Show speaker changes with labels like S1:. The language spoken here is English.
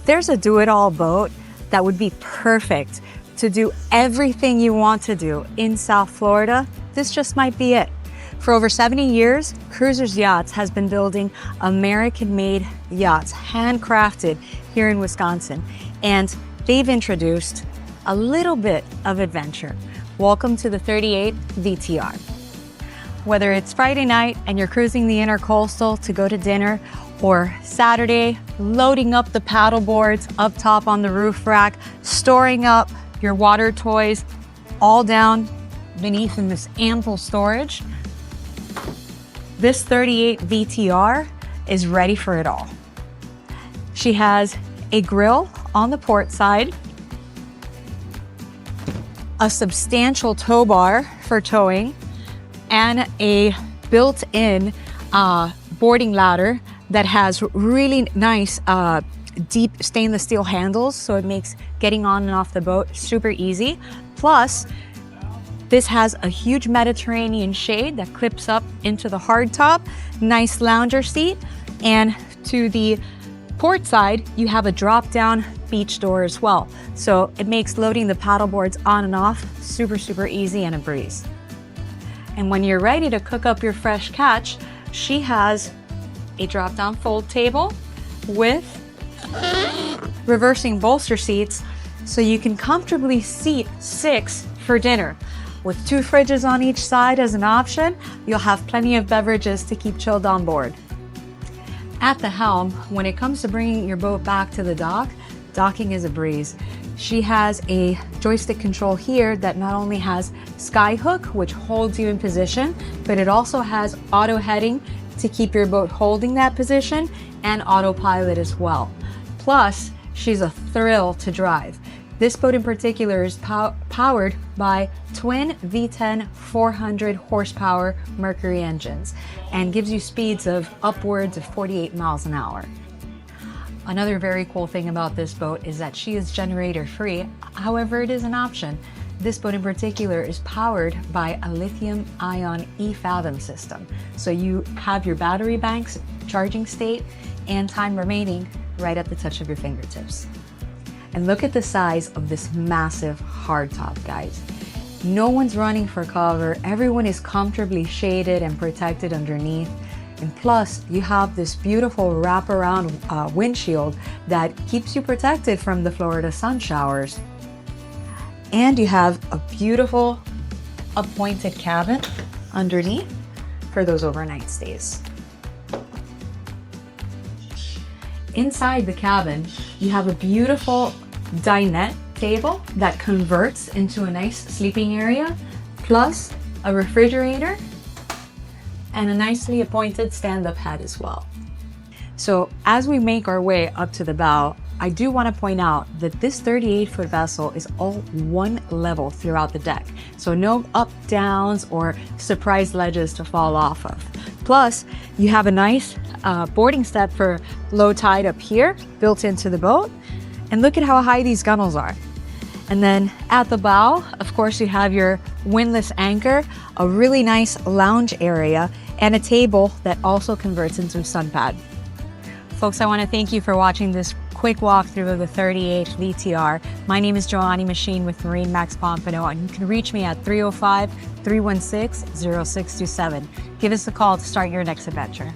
S1: there's a do-it-all boat that would be perfect to do everything you want to do in South Florida, this just might be it. For over 70 years, Cruisers Yachts has been building American-made yachts, handcrafted here in Wisconsin, and they've introduced a little bit of adventure. Welcome to the 38 VTR. Whether it's Friday night and you're cruising the Intercoastal to go to dinner, or Saturday, loading up the paddle boards up top on the roof rack, storing up your water toys all down beneath in this ample storage, this 38 VTR is ready for it all. She has a grill on the port side, a substantial tow bar for towing, and a built-in boarding ladder that has really nice deep stainless steel handles, so it makes getting on and off the boat super easy. Plus, this has a huge Mediterranean shade that clips up into the hardtop, nice lounger seat, and to the port side, you have a drop-down beach door as well. So it makes loading the paddle boards on and off super, super easy and a breeze. And when you're ready to cook up your fresh catch, she has a drop-down fold table with reversing bolster seats, so you can comfortably seat 6 for dinner. With 2 fridges on each side as an option, you'll have plenty of beverages to keep chilled on board. At the helm, when it comes to bringing your boat back to the dock, docking is a breeze. She has a joystick control here that not only has skyhook, which holds you in position, but it also has auto heading to keep your boat holding that position, and autopilot as well. Plus, she's a thrill to drive. This boat in particular is powered by twin V10 400 horsepower Mercury engines and gives you speeds of upwards of 48 miles an hour. Another very cool thing about this boat is that she is generator free. However, it is an option. This boat in particular is powered by a lithium-ion e-Fathom system. So you have your battery banks, charging state, and time remaining right at the touch of your fingertips. And look at the size of this massive hardtop, guys. No one's running for cover. Everyone is comfortably shaded and protected underneath. And plus, you have this beautiful wraparound windshield that keeps you protected from the Florida sun showers. And you have a beautiful appointed cabin underneath for those overnight stays. Inside the cabin, you have a beautiful dinette table that converts into a nice sleeping area, plus a refrigerator and a nicely appointed stand-up head as well. So as we make our way up to the bow, I do want to point out that this 38-foot vessel is all one level throughout the deck. So no up, downs, or surprise ledges to fall off of. Plus, you have a nice boarding step for low tide up here, built into the boat. And look at how high these gunnels are. And then at the bow, of course, you have your windlass anchor, a really nice lounge area, and a table that also converts into a sun pad. Folks, I want to thank you for watching this quick walkthrough of the 38 VTR. My name is Joanne Machine with MarineMax Pompano, and you can reach me at 305-316-0627. Give us a call to start your next adventure.